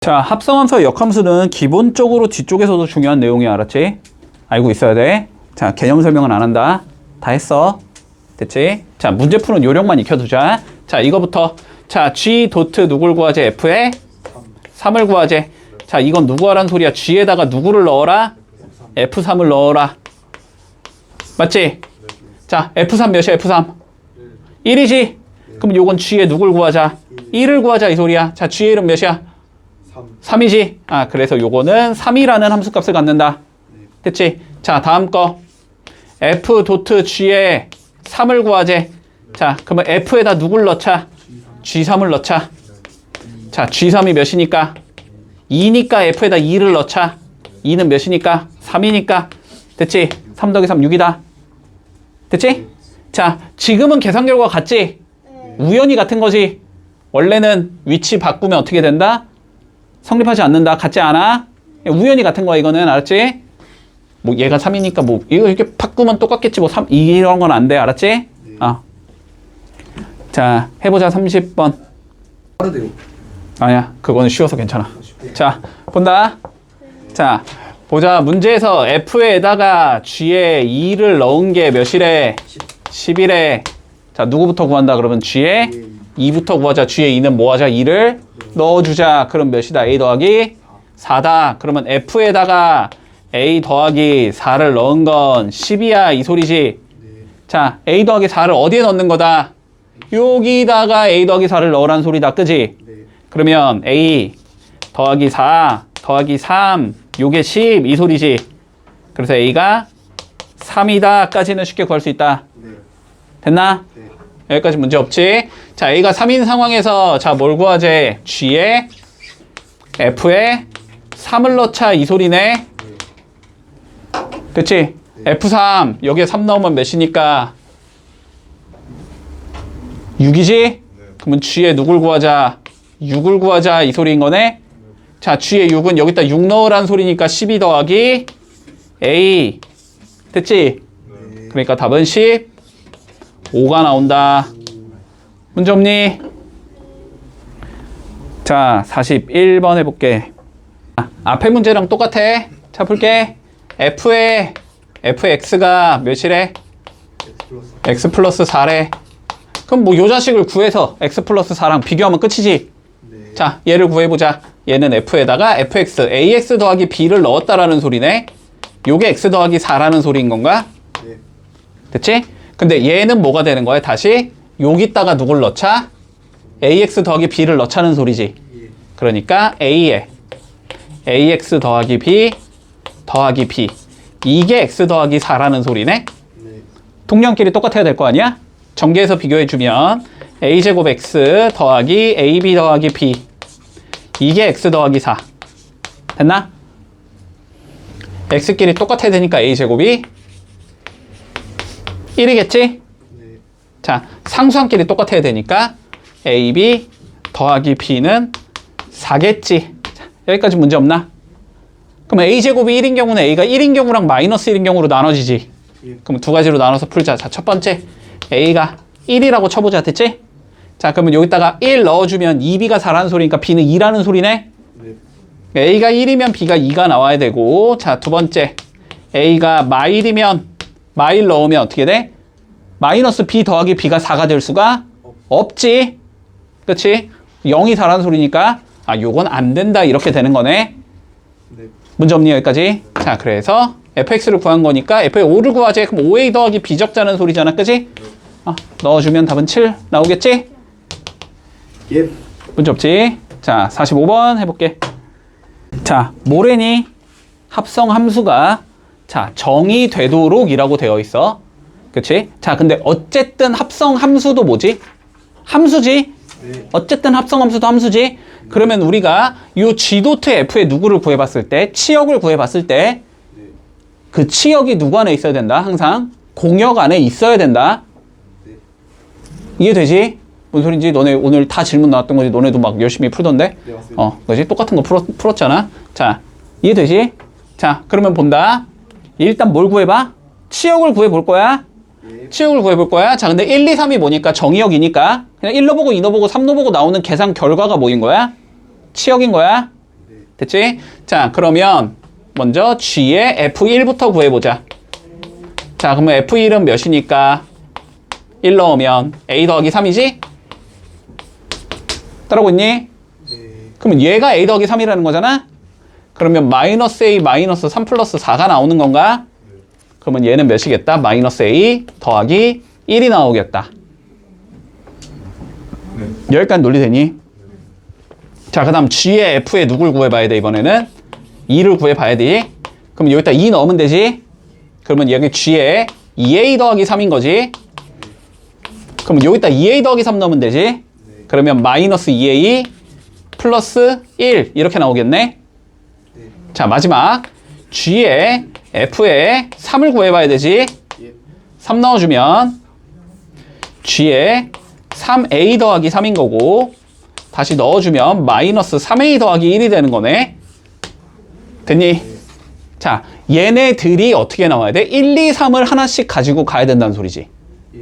자, 합성함수와 역함수는 기본적으로 뒤쪽에서도 중요한 내용이야. 알았지? 알고 있어야 돼. 자, 개념 설명은 안 한다. 다 했어. 됐지? 자, 문제 푸는 요령만 익혀두자. 자, 이거부터. 자, G 도트 누굴 구하재? F에 3을 구하재. 자, 이건 누구 하란 소리야? G에다가 누구를 넣어라? F3을 넣어라. 맞지? 자, F3 몇이야? F3 1이지? 그럼 요건 G에 누굴 구하자? 1을 구하자 이 소리야. 자, G의 이름 몇이야? 3이지? 아, 그래서 요거는 3이라는 함수값을 갖는다. 됐지? 자, 다음 거. F 도트 G에 3을 구하재. 자, 그러면 F에다 누굴 넣자? G3을 넣자. 자, G3이 몇이니까? 2니까 F에다 2를 넣자. 2는 몇이니까? 3이니까. 됐지? 3 더하기 3, 6이다. 됐지? 자, 지금은 계산 결과 같지? 우연히 같은 거지. 원래는 위치 바꾸면 어떻게 된다? 성립하지 않는다. 같지 않아? 우연히 같은 거야, 이거는. 알았지? 뭐, 얘가 3이니까 뭐, 이거 이렇게 바꾸면 똑같겠지. 뭐, 3, 이런 건 안 돼. 알았지? 자, 해보자. 30번. 아니야. 그거는 쉬워서 괜찮아. 자, 본다. 자, 보자. 문제에서 F에다가 G에 2를 넣은 게 몇이래? 10이래. 자, 누구부터 구한다? 그러면 G에 2부터 구하자. G에 2는 뭐 하자? 2를 넣어주자. 그럼 몇이다? A 더하기 4다. 그러면 F에다가 A 더하기 4를 넣은 건 10이야. 이 소리지. 자, A 더하기 4를 어디에 넣는 거다? 여기다가 A 더하기 4를 넣으란 소리다. 그지? 그러면 A 더하기 4 더하기 3 요게 10 이 소리지. 그래서 A가 3이다 까지는 쉽게 구할 수 있다. 됐나? 여기까지 문제 없지? 자, A가 3인 상황에서 자, 뭘 구하재? G에 F에 3을 넣자 이 소리네. 그치? F3 여기에 3 넣으면 몇이니까? 6이지? 그러면 G에 누굴 구하자? 6을 구하자 이 소리인 거네. 자, G에 6은 여기다 6 넣으란 소리니까 12 더하기 A. 됐지? 그러니까 답은 15가 나온다. 문제 없니? 자, 41번 해볼게. 앞에 문제랑 똑같아. 자, 볼게. F의 X가 몇이래? X 플러스 4래. 그럼 뭐 요 자식을 구해서 X 플러스 4랑 비교하면 끝이지. 자, 얘를 구해보자. 얘는 F에다가 FX, AX 더하기 B를 넣었다라는 소리네. 요게 X 더하기 4라는 소리인 건가? 됐지? 근데 얘는 뭐가 되는 거야? 다시 여기다가 누굴 넣자? AX 더하기 B를 넣자는 소리지. 그러니까 A에 AX 더하기 B 더하기 B 이게 X 더하기 4라는 소리네. 동량끼리 똑같아야 될 거 아니야? 전개해서 비교해주면 A제곱 X 더하기 AB 더하기 B 이게 X 더하기 4 됐나? X끼리 똑같아야 되니까 A제곱이 1이겠지? 자, 상수항끼리 똑같아야 되니까 AB 더하기 B는 4겠지. 자, 여기까지 문제 없나? 그럼 A제곱이 1인 경우는 A가 1인 경우랑 마이너스 1인 경우로 나눠지지. 그럼 두 가지로 나눠서 풀자. 자, 첫 번째 A가 1이라고 쳐보자. 됐지? 자, 그러면 여기다가 1 넣어주면 2B가 4라는 소리니까 B는 2라는 소리네? A가 1이면 B가 2가 나와야 되고, 자, 두 번째 A가 마일이면 마일 넣으면 어떻게 돼? 마이너스 B 더하기 B가 4가 될 수가 없지. 그치? 0이 4라는 소리니까 아, 요건 안 된다 이렇게 되는 거네. 문제 없니 여기까지? 자, 그래서 fx를 구한 거니까 f의 5를 구하지. 그럼 5a 더하기 b 적자는 소리잖아. 그치? 넣어주면 답은 7 나오겠지? 예. 문제 없지? 자, 45번 해볼게. 자, 뭐래니? 합성 함수가 자, 정의되도록 이라고 되어 있어. 그치? 자, 근데 어쨌든 합성 함수도 뭐지? 함수지? 어쨌든 합성 함수도 함수지? 그러면 우리가 요 G 도트 F의 누구를 구해봤을 때, 치역을 구해봤을 때, 그 치역이 누구 안에 있어야 된다? 항상 공역 안에 있어야 된다. 이해되지? 뭔 소린지? 너네 오늘 다 질문 나왔던 거지? 너네도 막 열심히 풀던데? 네, 맞습니다. 그지? 똑같은 거 풀었잖아. 자, 이해되지? 자, 그러면 본다. 일단 뭘 구해봐? 치역을 구해볼 거야. 치역을 구해볼 거야. 자, 근데 1, 2, 3이 뭐니까? 정의역이니까 그냥 1 넣어보고 2 넣어보고 3 넣어보고 나오는 계산 결과가 뭐인 거야? 치역인 거야. 됐지? 자, 그러면 먼저 G의 F1부터 구해보자. 자, 그러면 F1은 몇이니까 1 넣으면 A 더하기 3이지? 따라오고 있니? 네. 그러면 얘가 A 더하기 3이라는 거잖아? 그러면 마이너스 A 마이너스 3 플러스 4가 나오는 건가? 그러면 얘는 몇이겠다? 마이너스 A 더하기 1이 나오겠다. 네. 여기까지 논리되니? 자, 그 다음 G의 F에 누굴 구해봐야 돼, 이번에는? 2를 구해봐야 돼. 그럼 여기다 2 넣으면 되지? 그러면 여기 G에 2A 더하기 3인 거지? 그러면 여기다 2A 더하기 3 넣으면 되지? 그러면 마이너스 2A 플러스 1 이렇게 나오겠네? 자, 마지막 G에 F에 3을 구해봐야 되지? 예. 3 넣어주면 G에 3A 더하기 3인 거고 다시 넣어주면 마이너스 3A 더하기 1이 되는 거네. 됐니? 자, 얘네들이 어떻게 나와야 돼? 1, 2, 3을 하나씩 가지고 가야 된다는 소리지. 예.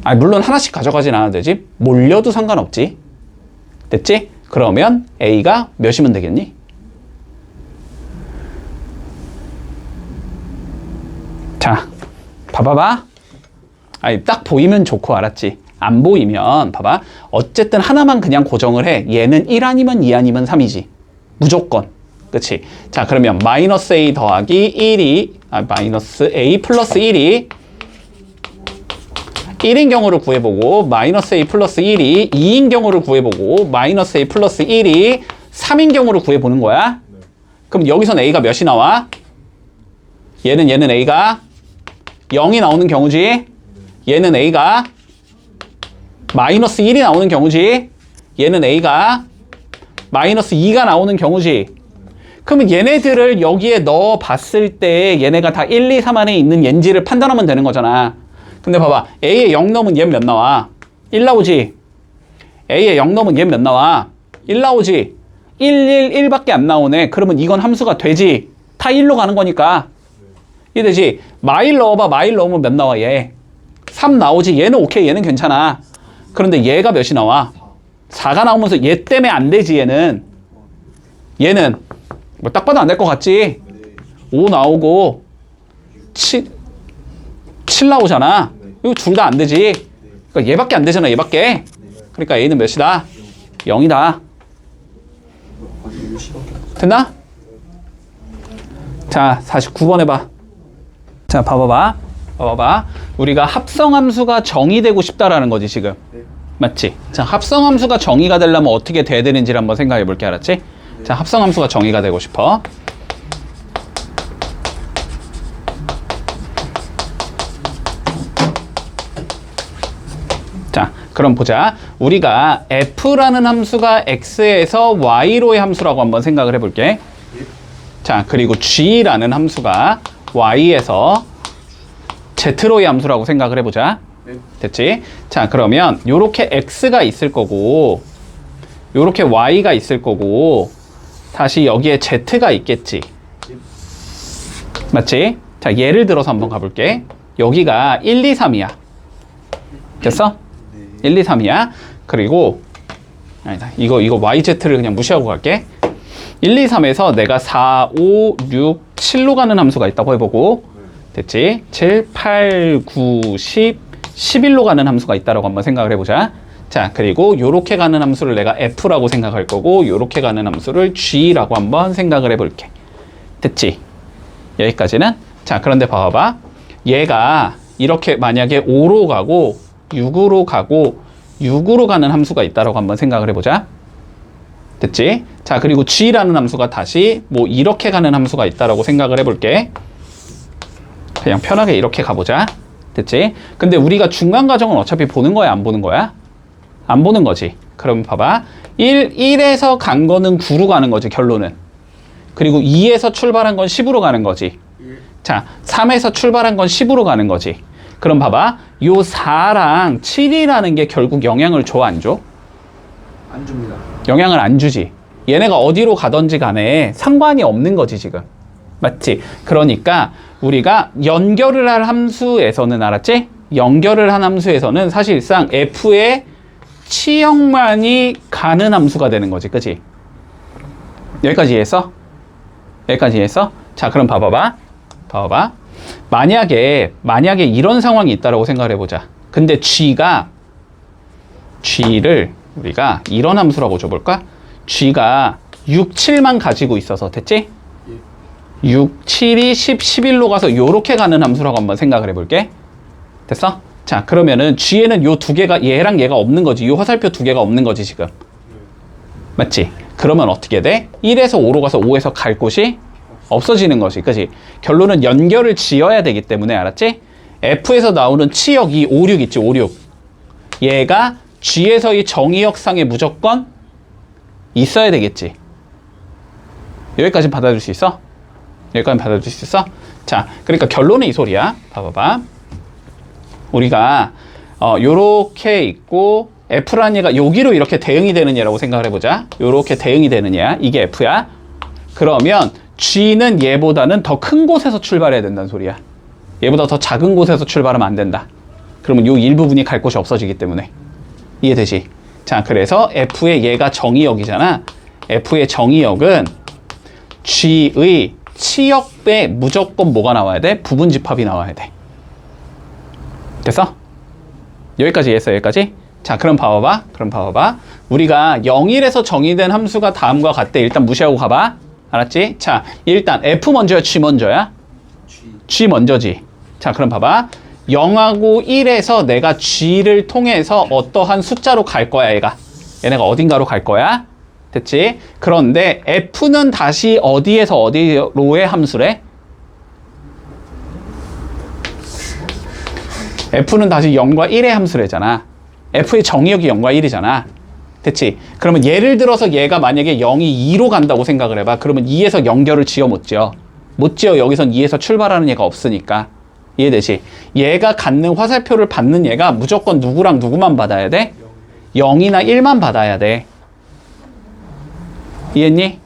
아니, 물론 하나씩 가져가진 않아도 되지. 몰려도 상관없지. 됐지? 그러면 A가 몇이면 되겠니? 자, 봐봐봐. 아니, 딱 보이면 좋고, 알았지? 안 보이면 봐봐. 어쨌든 하나만 그냥 고정을 해. 얘는 1 아니면 2 아니면 3이지. 무조건. 그치? 자, 그러면 마이너스 A 더하기 1이 마이너스 A 플러스 1이 1인 경우를 구해보고 마이너스 A 플러스 1이 2인 경우를 구해보고 마이너스 A 플러스 1이 3인 경우를 구해보는 거야. 그럼 여기선 A가 몇이 나와? 얘는 A가 0이 나오는 경우지. 얘는 A가 마이너스 1이 나오는 경우지. 얘는 A가 마이너스 2가 나오는 경우지. 그러면 얘네들을 여기에 넣어 봤을 때 얘네가 다 1, 2, 3 안에 있는 얘인지를 판단하면 되는 거잖아. 근데 봐봐. A에 0 넣으면 얘는 몇 나와? 1 나오지. A에 0 넣으면 얘는 몇 나와? 1 나오지. 1, 1, 1밖에 안 나오네. 그러면 이건 함수가 되지. 다 1로 가는 거니까. 이해되지? 마일 넣어봐. 마일 넣으면 몇 나와 얘? 3 나오지. 얘는 오케이. 얘는 괜찮아. 그런데 얘가 몇이 나와? 4가 나오면서 얘 때문에 안 되지. 얘는 뭐 딱 봐도 안 될 것 같지? 5 나오고 7 나오잖아. 이거 둘 다 안 되지. 그러니까 얘밖에 안 되잖아. 얘밖에. 그러니까 A는 몇이다? 0이다. 됐나? 자, 49번 해봐. 자, 봐봐. 우리가 합성함수가 정의되고 싶다라는 거지, 지금. 맞지? 자, 합성함수가 정의가 되려면 어떻게 돼야 되는지를 한번 생각해 볼게, 알았지? 자, 합성함수가 정의가 되고 싶어. 자, 그럼 보자. 우리가 f라는 함수가 x에서 y로의 함수라고 한번 생각을 해볼게. 자, 그리고 g라는 함수가 y에서 z로의 함수라고 생각을 해보자. 됐지? 자, 그러면 요렇게 x가 있을 거고 요렇게 y가 있을 거고 다시 여기에 z가 있겠지. 맞지? 자, 예를 들어서 한번 가볼게. 여기가 1, 2, 3이야. 됐어? 1, 2, 3이야. 그리고 아니다. 이거 yz를 그냥 무시하고 갈게. 1, 2, 3에서 내가 4, 5, 6, 7로 가는 함수가 있다고 해보고 됐지? 7, 8, 9, 10, 11로 가는 함수가 있다고 한번 생각을 해보자. 자, 그리고 요렇게 가는 함수를 내가 f라고 생각할 거고 요렇게 가는 함수를 g라고 한번 생각을 해볼게. 됐지? 여기까지는? 자, 그런데 봐봐. 얘가 이렇게 만약에 5로 가고 6으로 가고 6으로 가는 함수가 있다고 한번 생각을 해보자. 됐지? 자, 그리고 g라는 함수가 다시 뭐 이렇게 가는 함수가 있다고 생각을 해볼게. 그냥 편하게 이렇게 가보자. 됐지? 근데 우리가 중간 과정은 어차피 보는 거야, 안 보는 거야? 안 보는 거지. 그럼 봐봐. 1에서 간 거는 9로 가는 거지, 결론은. 그리고 2에서 출발한 건 10으로 가는 거지. 자, 3에서 출발한 건 10으로 가는 거지. 그럼 봐봐. 요 4랑 7이라는 게 결국 영향을 줘, 안 줘? 안 줍니다. 영향을 안 주지. 얘네가 어디로 가든지 간에 상관이 없는 거지, 지금. 맞지? 그러니까 우리가 연결을 할 함수에서는, 알았지? 연결을 한 함수에서는 사실상 f의 치역만이 가는 함수가 되는 거지, 그치? 여기까지 이해했어? 여기까지 이해했어? 자, 그럼 봐봐봐. 만약에 이런 상황이 있다라고 생각을 해보자. 근데 G를 우리가 이런 함수라고 줘볼까? G가 6, 7만 가지고 있어서 됐지? 6, 7이 10, 11로 가서 요렇게 가는 함수라고 한번 생각을 해볼게. 됐어? 자, 그러면은 G에는 요 두 개가 얘랑 얘가 없는 거지. 요 화살표 두 개가 없는 거지 지금. 맞지? 그러면 어떻게 돼? 1에서 5로 가서 5에서 갈 곳이 없어지는 것이, 그치? 결론은 연결을 지어야 되기 때문에, 알았지? F에서 나오는 치역 이 5, 6 있지, 5, 6. 얘가 G에서의 정의역상에 무조건 있어야 되겠지. 여기까지 받아줄 수 있어? 여기까지 받아줄 수 있어? 자, 그러니까 결론은 이 소리야. 봐봐봐. 우리가 요렇게 있고 F라는 얘가 여기로 이렇게 대응이 되는 얘라고 생각을 해보자. 요렇게 대응이 되는 얘야. 이게 F야. 그러면 G는 얘보다는 더 큰 곳에서 출발해야 된다는 소리야. 얘보다 더 작은 곳에서 출발하면 안 된다. 그러면 요 일부분이 갈 곳이 없어지기 때문에. 이해되지? 자, 그래서 F의 얘가 정의역이잖아. F의 정의역은 G의 치역배 무조건 뭐가 나와야 돼? 부분집합이 나와야 돼. 됐어? 여기까지 이해했어? 여기까지? 자, 그럼 봐봐봐. 우리가 0일에서 정의된 함수가 다음과 같대. 일단 무시하고 가봐. 알았지? 자, 일단 F 먼저야, G 먼저야? G 먼저지. 자, 그럼 봐봐. 0하고 1에서 내가 G를 통해서 어떠한 숫자로 갈 거야, 얘네가 어딘가로 갈 거야. 됐지? 그런데 F는 다시 어디에서 어디로의 함수래? F는 다시 0과 1의 함수래잖아. F의 정의역이 0과 1이잖아. 됐지? 그러면 예를 들어서 얘가 만약에 0이 2로 간다고 생각을 해봐. 그러면 2에서 연결을 지어 못 지어. 못 지어. 여기선 2에서 출발하는 얘가 없으니까. 이해되지? 얘가 갖는 화살표를 받는 얘가 무조건 누구랑 누구만 받아야 돼? 0이나 1만 받아야 돼. 이해했니?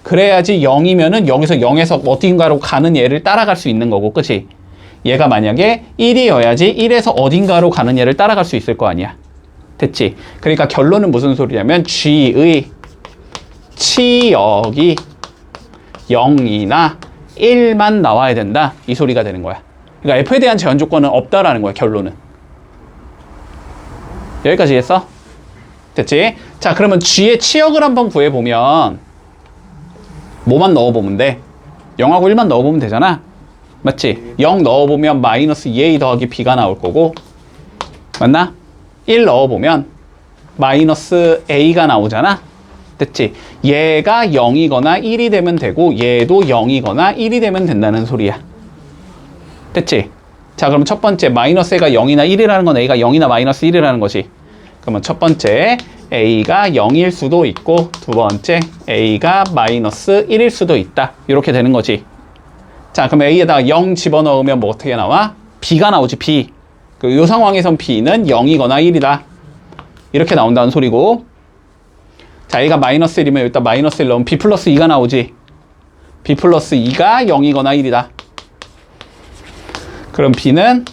그래야지 0이면은 여기서 0에서 어딘가로 가는 얘를 따라갈 수 있는 거고, 그치? 얘가 만약에 1이어야지 1에서 어딘가로 가는 얘를 따라갈 수 있을 거 아니야. 됐지? 그러니까 결론은 무슨 소리냐면 G의 치역이 0이나 1만 나와야 된다. 이 소리가 되는 거야. 그러니까 F에 대한 제한 조건은 없다라는 거야, 결론은. 여기까지 했어? 됐지? 자, 그러면 G의 치역을 한번 구해보면 뭐만 넣어보면 돼? 0하고 1만 넣어보면 되잖아. 맞지? 0 넣어보면 마이너스 2a 더하기 b가 나올 거고, 맞나? 1 넣어보면 마이너스 a가 나오잖아. 됐지? 얘가 0이거나 1이 되면 되고 얘도 0이거나 1이 되면 된다는 소리야. 됐지? 자, 그럼 첫 번째 마이너스 a가 0이나 1이라는 건 a가 0이나 마이너스 1이라는 거지. 그러면 첫 번째 a가 0일 수도 있고, 두 번째 a가 마이너스 1일 수도 있다. 이렇게 되는 거지. 자, 그럼 a에다가 0 집어넣으면 뭐 어떻게 나와? b가 나오지, b. 이 상황에선 b는 0이거나 1이다. 이렇게 나온다는 소리고. 자, a가 마이너스 1이면 일단 마이너스 1 넣으면 b 플러스 2가 나오지. b 플러스 2가 0이거나 1이다. 그럼 b는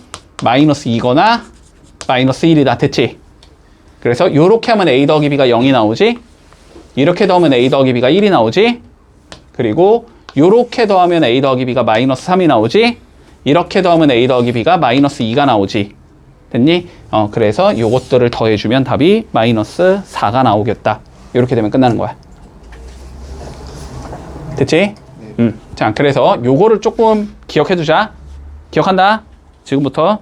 마이너스 2거나 마이너스 1이다. 됐지? 그래서 요렇게 하면 a 더하기 b가 0이 나오지. 이렇게 더하면 a 더하기 b가 1이 나오지. 그리고 요렇게 더하면 a 더하기 b가 마이너스 3이 나오지. 이렇게 더하면 a 더하기 b가 마이너스 2가 나오지. 됐니? 그래서 요것들을 더해주면 답이 마이너스 4가 나오겠다. 이렇게 되면 끝나는 거야. 됐지? 자, 그래서 요거를 조금 기억해두자. 기억한다? 지금부터.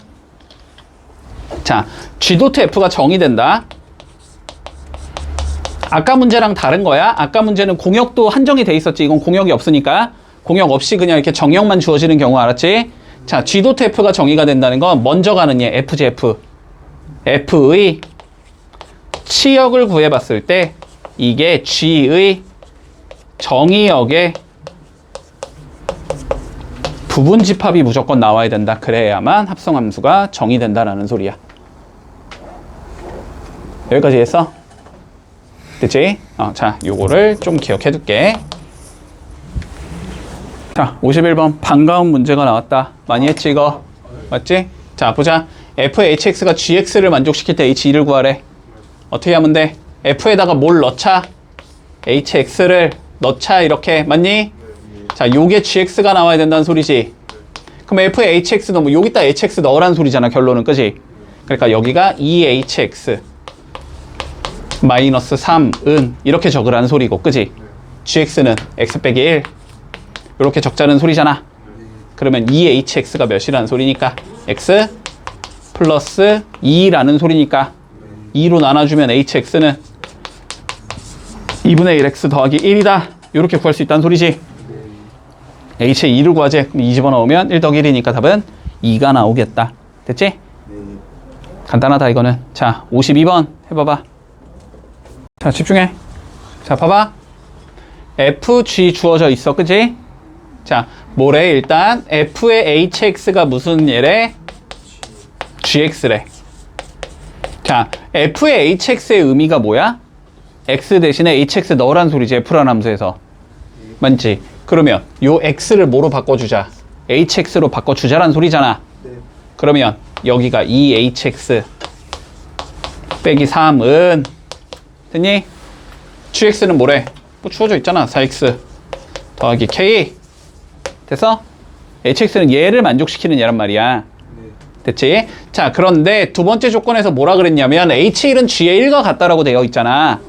자, G.F가 정의된다. 아까 문제랑 다른 거야. 아까 문제는 공역도 한정이 돼 있었지. 이건 공역이 없으니까. 공역 없이 그냥 이렇게 정역만 주어지는 경우, 알았지? 자, G.F가 정의가 된다는 건 먼저 가는 얘, FGF. F의 치역을 구해봤을 때 이게 G의 정의역의 부분집합이 무조건 나와야 된다. 그래야만 합성함수가 정의된다라는 소리야. 여기까지 했어? 됐지? 자, 요거를 좀 기억해둘게. 자, 51번 반가운 문제가 나왔다. 많이 했지 이거? 맞지? 자, 보자. fhx가 gx를 만족시킬 때 h2를 구하래. 어떻게 하면 돼? f에다가 뭘 넣자? hx를 넣자 이렇게 맞니? 자 요게 gx가 나와야 된다는 소리지. 그럼 f에 hx 넣으면 여기다 hx 넣으라는 소리잖아 결론은 그지? 그러니까 여기가 2hx 마이너스 3은 이렇게 적으라는 소리고 그지? gx는 x 빼기 1 이렇게 적자는 소리잖아. 그러면 2hx가 몇이라는 소리니까 x 플러스 2라는 소리니까 2로 나눠주면 hx는 2분의 1x 더하기 1이다 이렇게 구할 수 있다는 소리지. h의 2를 구하지. 2 집어넣으면 1 더하기 1이니까 답은 2가 나오겠다. 됐지? 간단하다 이거는. 자 52번 해봐봐. 자 집중해. 자 봐봐. fg 주어져 있어 그지? 자 뭐래 일단 f의 hx가 무슨 얘래? gx래. 자 f의 hx의 의미가 뭐야? x 대신에 hx 넣으란 소리지 f라는 함수에서. 맞지? 그러면 요 x를 뭐로 바꿔주자? hx로 바꿔주자란 소리잖아. 그러면 여기가 2hx 빼기 3은 됐니? gx는 뭐래? 뭐 주어져 있잖아. 4x 더하기 k 됐어? hx는 얘를 만족시키는 얘란 말이야. 됐지? 자 그런데 두 번째 조건에서 뭐라 그랬냐면 h1은 g의 1과 같다라고 되어 있잖아.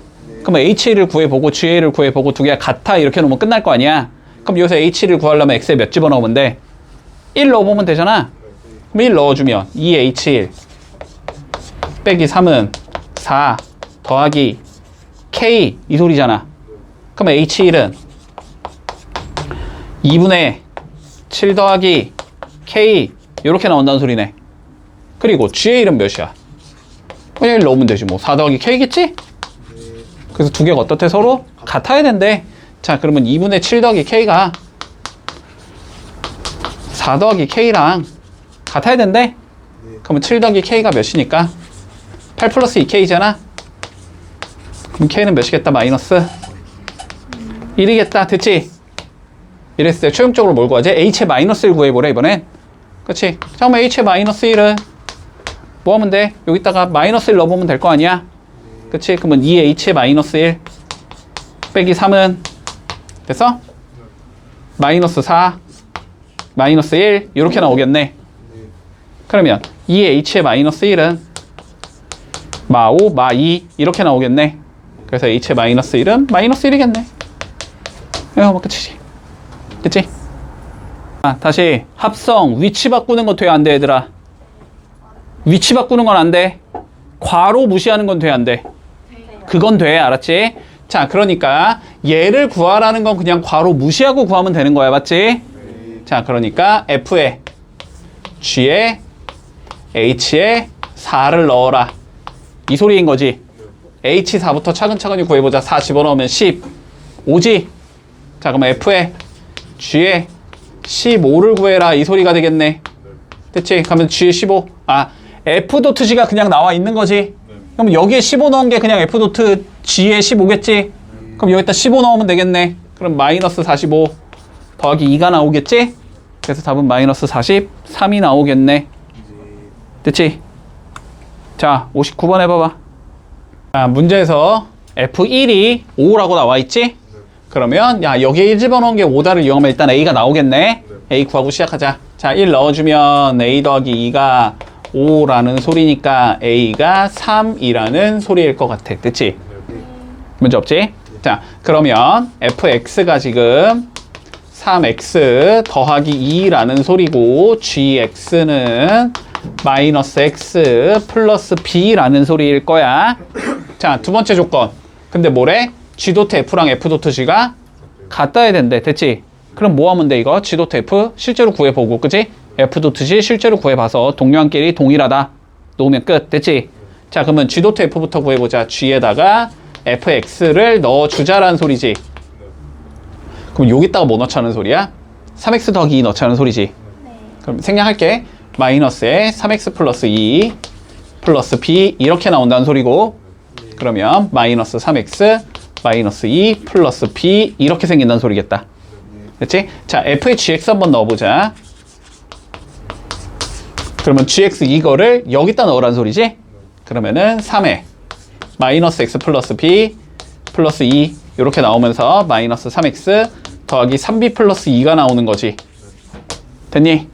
그럼 h1을 구해보고 g를 구해보고 두 개가 같아 이렇게 놓으면 끝날 거 아니야. 그럼 여기서 h를 구하려면 x에 몇 집어넣으면 돼? 1 넣어보면 되잖아. 그럼 1 넣어주면 2h1 빼기 3은 4 더하기 k 이 소리잖아. 그럼 h1은 2분의 7 더하기 k 이렇게 나온다는 소리네. 그리고 g의 1은 몇이야? 그냥 1 넣으면 되지 뭐. 4 더하기 k겠지? 그래서 두 개가 어떻대? 서로 같아야 된대. 자 그러면 2분의 7 더하기 k가 4 더하기 k랑 같아야 된대. 그러면 7 더하기 k가 몇이니까 8 플러스 2k잖아. 그럼 k는 몇이겠다? 마이너스 1이겠다. 됐지? 이랬을 때 최종적으로 뭘 구하지? h의 마이너스 1 구해보래 이번엔. 그치? 잠깐만 h의 마이너스 1은 뭐 하면 돼? 여기다가 마이너스 1 넣어보면 될 거 아니야? 그치? 그러면 2h의 마이너스 1 빼기 3은 됐어? 마이너스 4 마이너스 1 이렇게 나오겠네. 그러면 2h의 마이너스 1은 마5 마2 이렇게 나오겠네. 그래서 h의 마이너스 1은 마이너스 1이겠네. 이거 뭐 끝이지. 그치? 아, 다시 합성 위치 바꾸는 거 돼 안 돼 얘들아? 위치 바꾸는 건 안 돼. 괄호 무시하는 건 돼 안 돼? 그건 돼. 알았지? 자 그러니까 얘를 구하라는 건 그냥 괄호 무시하고 구하면 되는 거야. 맞지? 자 그러니까 f에 g에 h에 4를 넣어라 이 소리인 거지. h4부터 차근차근히 구해보자. 4 집어넣으면 15지. 자 그러면 f에 g에 15를 구해라 이 소리가 되겠네. 됐지? 그러면 g에 15 f.g가 그냥 나와 있는 거지. 그럼 여기에 15 넣은 게 그냥 f.g에 15겠지? 그럼 여기다 15 넣으면 되겠네. 그럼 마이너스 45 더하기 2가 나오겠지? 그래서 답은 마이너스 43이 나오겠네. 됐지? 자 59번 해봐봐. 자 문제에서 f1이 5라고 나와 있지? 그러면 야 여기에 1 집어넣은 게 5다를 이용하면 일단 a가 나오겠네. a 구하고 시작하자. 자 1 넣어주면 a 더하기 2가 5라는 소리니까 a가 3이라는 소리일 것 같아. 됐지? 문제 없지? 자 그러면 fx가 지금 3x 더하기 2라는 소리고 gx는 마이너스 x 플러스 b라는 소리일 거야. 자 두 번째 조건. 근데 뭐래? g.f랑 f.g가 같아야 된대. 됐지? 그럼 뭐 하면 돼 이거? g.f 실제로 구해보고 그치? f.g 실제로 구해봐서 동료한끼리 동일하다 놓으면 끝. 됐지? 자 그러면 g.f부터 구해보자. g에다가 fx를 넣어주자라는 소리지. 그럼 여기다가 뭐 넣자는 소리야? 3x 더하기 2 넣자는 소리지. 그럼 생략할게. 마이너스에 3x 플러스 2 플러스 b 이렇게 나온다는 소리고, 그러면 마이너스 3x 마이너스 2 플러스 b 이렇게 생긴다는 소리겠다. 됐지? 자, f의 gx 한번 넣어보자. 그러면 gx 이거를 여기다 넣으라는 소리지? 그러면은 3에 마이너스 x 플러스 b 플러스 2 이렇게 나오면서 마이너스 3x 더하기 3b 플러스 2가 나오는 거지. 됐니?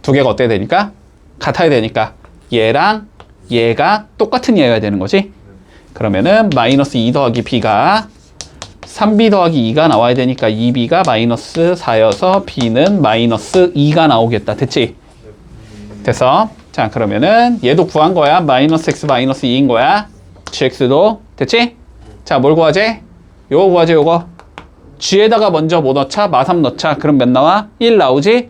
두 개가 어때야 되니까? 같아야 되니까 얘랑 얘가 똑같은 얘여야 되는 거지. 그러면은 마이너스 2 더하기 b가 3b 더하기 2가 나와야 되니까 2b가 마이너스 4여서 b는 마이너스 2가 나오겠다. 됐지? 됐어? 자, 그러면은 얘도 구한 거야. 마이너스 x 마이너스 2인 거야. gx도 됐지? 자, 뭘 구하지? 요거 구하지, 요거. g에다가 먼저 뭐 넣자? 마3 넣자. 그럼 몇 나와? 1 나오지?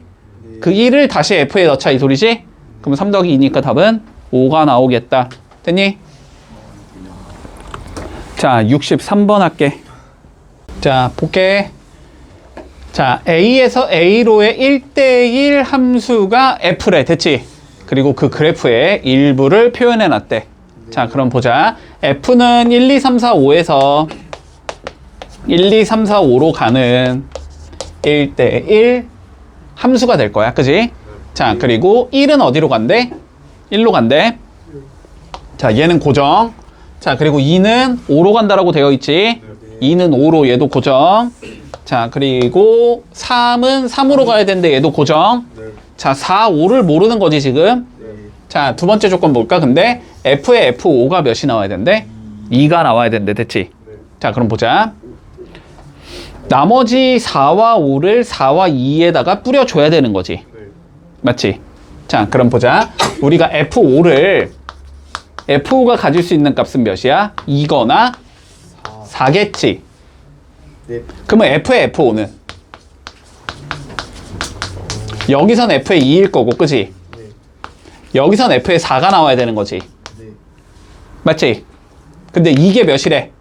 그 1을 다시 f에 넣자 이 소리지? 그럼 3 더하기 2니까 답은 5가 나오겠다. 됐니? 자, 63번 할게. 자, 볼게. 자, A에서 A로의 1대1 함수가 F래. 됐지? 그리고 그 그래프의 일부를 표현해 놨대. 자, 그럼 보자. F는 1, 2, 3, 4, 5에서 1, 2, 3, 4, 5로 가는 1대1 함수가 될 거야. 그지? 자, 그리고 1은 어디로 간대? 1로 간대. 자, 얘는 고정. 자, 그리고 2는 5로 간다라고 되어 있지. 2는 5로 얘도 고정. 자, 그리고 3은 3으로 가야 되는데 얘도 고정. 자, 4, 5를 모르는 거지 지금. 자, 두 번째 조건 뭘까? 근데 F의 F5가 몇이 나와야 된대? 2가 나와야 된대. 됐지? 자, 그럼 보자. 나머지 4와 5를 4와 2에다가 뿌려줘야 되는 거지. 맞지? 자, 그럼 보자. 우리가 F5를 F5가 가질 수 있는 값은 몇이야? 2거나 4겠지. 네. 그러면 F의 F5는 여기선 F의 2일 거고, 그지? 네. 여기선 F의 4가 나와야 되는 거지. 네. 맞지? 근데 이게 몇이래?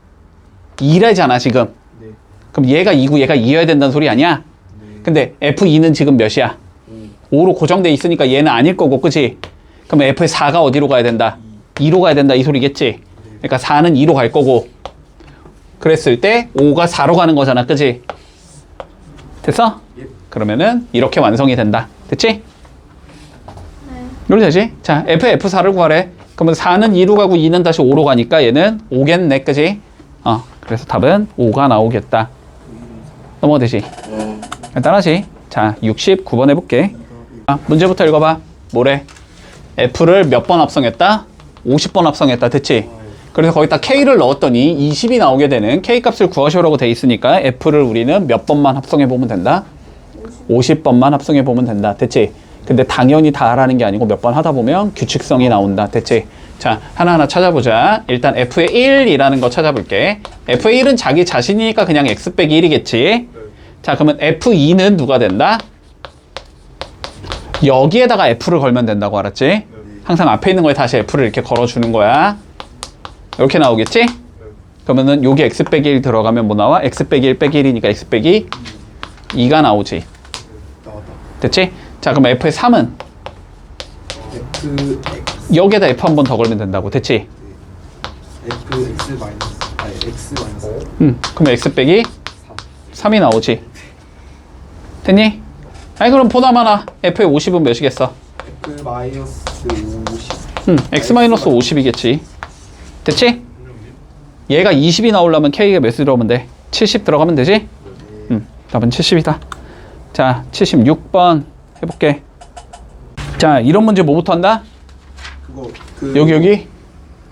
2래잖아 지금. 네. 그럼 얘가 2고 얘가 2여야 된다는 소리 아니야? 네. 근데 F2는 지금 몇이야? 5로 고정돼 있으니까 얘는 아닐 거고, 그지? 그럼 F의 4가 어디로 가야 된다? 2로 가야 된다 이 소리겠지? 그러니까 4는 2로 갈 거고, 그랬을 때 5가 4로 가는 거잖아, 그지? 됐어? 예. 그러면은 이렇게 완성이 된다. 됐지? 네. 이렇게 되지? 자, F4를 구하래. 그러면 4는 2로 가고 2는 다시 5로 가니까 얘는 5겠네, 그지? 그래서 답은 5가 나오겠다. 넘어가 되지? 간단하지? 자, 69번 해볼게. 문제부터 읽어봐. 뭐래? F를 몇 번 합성했다? 50번 합성했다. 됐지? 그래서 거기다 K를 넣었더니 20이 나오게 되는 K 값을 구하시오라고 돼 있으니까 F를 우리는 몇 번만 합성해 보면 된다? 50번만 합성해 보면 된다. 됐지? 근데 당연히 다 하라는 게 아니고 몇 번 하다 보면 규칙성이 나온다. 됐지? 자, 하나하나 찾아보자. 일단 F의 1이라는 거 찾아볼게. F의 1은 자기 자신이니까 그냥 X 빼기 1이겠지? 자, 그러면 F2는 누가 된다? 여기에다가 F를 걸면 된다고, 알았지? 항상 앞에 있는 거에 다시 F를 이렇게 걸어주는 거야. 이렇게 나오겠지? 그러면은 여기 X 빼기 1 들어가면 뭐 나와? X 빼기 1 빼기 1이니까 X 빼기 2가 나오지. 나왔다. 됐지? 자, 그럼 F의 3은 F 여기에다 F 한 번 더 걸면 된다고. 됐지? F X 마이너스 X 마이너스 그럼 X 빼기 3. 3이 나오지. 됐니? 아니, 그럼 보나마나 F의 50은 몇이겠어? F 마이너스 50. X 마이너스 50이겠지. 됐지? 얘가 20이 나오려면 K가 몇 들어오면 돼? 70 들어가면 되지? 답은 70이다. 자, 76번 해볼게. 자, 이런 문제 뭐부터 한다? 그거 여기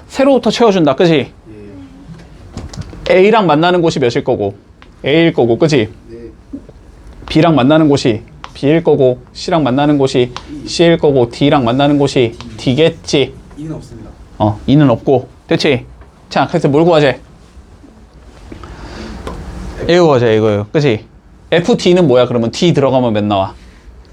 세로부터 채워준다. 그지? 예. A랑 만나는 곳이 몇일 거고 A일 거고, 그지? 네. B랑 만나는 곳이 B일 거고, C랑 만나는 곳이 C일 거고, D랑 만나는 곳이 D겠지. 2는 없습니다. 2는 없고. 됐지? 자, 그래서 뭘 구하재? 이거 구하자, 이거요. 그치? FD는 뭐야? 그러면 D 들어가면 몇 나와?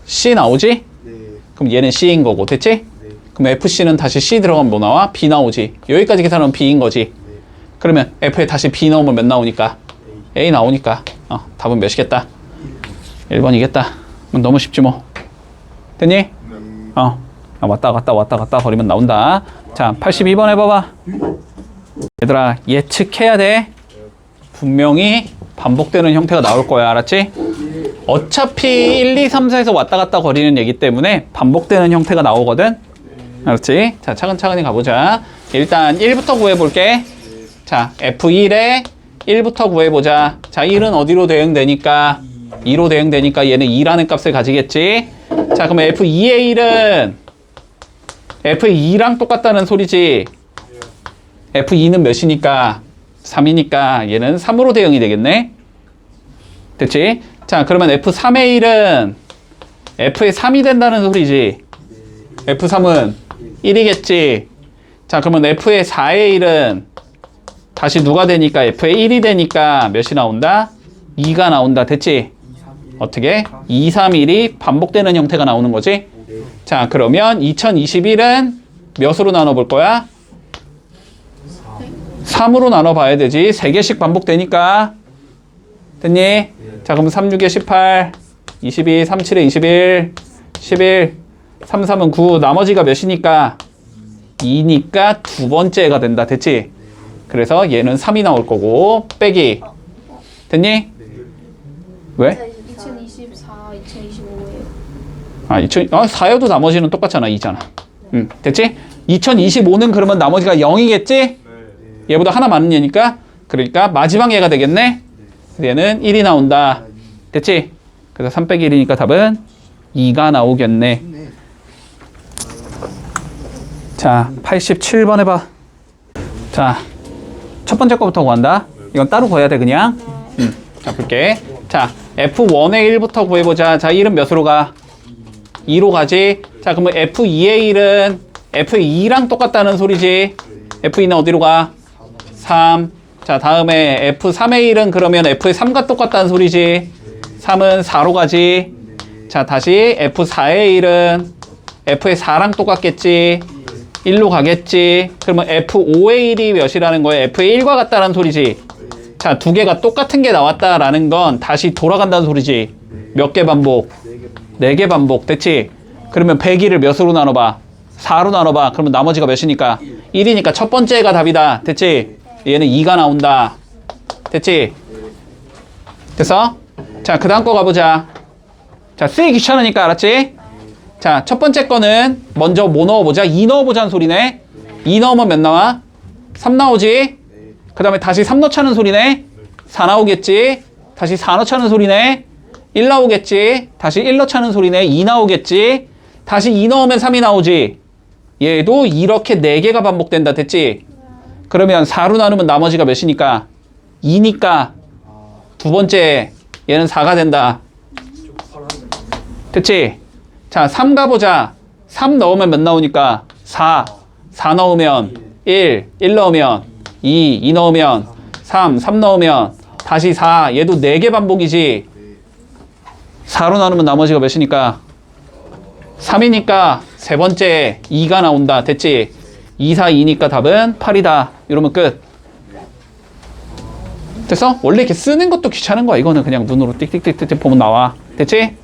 C 나오지? 네. 그럼 얘는 C인 거고, 됐지? 네. 그럼 FC는 다시 C 들어가면 뭐 나와? B 나오지. 여기까지 계산하면 B인 거지. 네. 그러면 F에 다시 B 넣으면 몇 나오니까? A 나오니까. 답은 몇이겠다? 1번이겠다. 너무 쉽지 뭐. 됐니? 왔다 갔다 거리면 나온다. 자, 82번 해봐봐. 얘들아, 예측해야 돼. 분명히 반복되는 형태가 나올 거야. 알았지? 어차피 1, 2, 3, 4에서 왔다 갔다 거리는 얘기 때문에 반복되는 형태가 나오거든. 알았지? 자, 차근차근히 가보자. 일단 1부터 구해볼게. 자, F1에 1부터 구해보자. 자, 1은 어디로 대응되니까? 2로 대응되니까 얘는 2라는 값을 가지겠지. 자, 그러면 F2의 1은 F2랑 똑같다는 소리지. F2는 몇이니까? 3이니까 얘는 3으로 대응이 되겠네. 됐지? 자, 그러면 F3의 1은 F의 3이 된다는 소리지. F3은 1이겠지. 자, 그러면 F의 4의 1은 다시 누가 되니까? F의 1이 되니까 몇이 나온다? 2가 나온다. 됐지? 어떻게? 2, 3, 1이 반복되는 형태가 나오는 거지? 자, 그러면 2021은 몇으로 나눠볼 거야? 3으로 나눠봐야 되지. 3개씩 반복되니까. 됐니? 자, 그럼 3, 6에 18, 22, 3, 7에 21, 11, 3, 3은 9. 나머지가 몇이니까? 2니까 두 번째가 된다. 됐지? 그래서 얘는 3이 나올 거고, 빼기. 됐니? 왜? 2024, 2025예요. 아, 4여도 나머지는 똑같잖아. 2잖아. 됐지? 2025는 그러면 나머지가 0이겠지? 얘보다 하나 많은 얘니까. 그러니까 마지막 얘가 되겠네? 얘는 1이 나온다. 됐지? 그래서 3 빼기 1이니까 답은 2가 나오겠네. 자, 87번 해봐. 자, 첫 번째 거부터 구한다. 이건 따로 구해야 돼, 그냥. 자, 볼게. 자, F1의 1부터 구해보자. 자, 1은 몇으로 가? 2로 가지. 자, 그러면 F2의 1은 F2랑 똑같다는 소리지. F2는 어디로 가? 3. 자, 다음에 F3의 1은 그러면 F의 3과 똑같다는 소리지. 3은 4로 가지. 자, 다시 F4의 1은 F의 4랑 똑같겠지. 1로 가겠지. 그러면 F5의 1이 몇이라는 거야? F의 1과 같다는 소리지. 자, 두 개가 똑같은 게 나왔다라는 건 다시 돌아간다는 소리지. 몇 개 반복? 4개 반복. 됐지? 그러면 100일을 몇으로 나눠봐? 4로 나눠봐. 그러면 나머지가 몇이니까? 1이니까 첫 번째가 답이다. 됐지? 얘는 2가 나온다. 됐지? 됐어? 자, 그 다음 거 가보자. 자, 쓰기 귀찮으니까 알았지? 자, 첫 번째 거는 먼저 뭐 넣어보자? 2 넣어보자는 소리네. 2 넣으면 몇 나와? 3 나오지? 그 다음에 다시 3 넣자는 소리네. 4 나오겠지? 다시 4 넣자는 소리네. 1 나오겠지? 다시 1 넣자는 소리네. 2 나오겠지? 다시 2 넣으면 3이 나오지? 얘도 이렇게 4개가 반복된다. 됐지? 그러면 4로 나누면 나머지가 몇이니까? 2니까 두 번째 얘는 4가 된다. 됐지? 자, 3 가보자. 3 넣으면 몇 나오니까? 4. 4 넣으면 1. 1 넣으면 2. 2 넣으면 3. 3 넣으면 다시 4. 얘도 4개 반복이지. 4로 나누면 나머지가 몇이니까? 3이니까 세 번째 2가 나온다. 됐지? 2, 4, 2니까 답은 8이다. 이러면 끝. 됐어? 원래 이렇게 쓰는 것도 귀찮은 거야. 이거는 그냥 눈으로 띡띡띡띡 보면 나와. 됐지?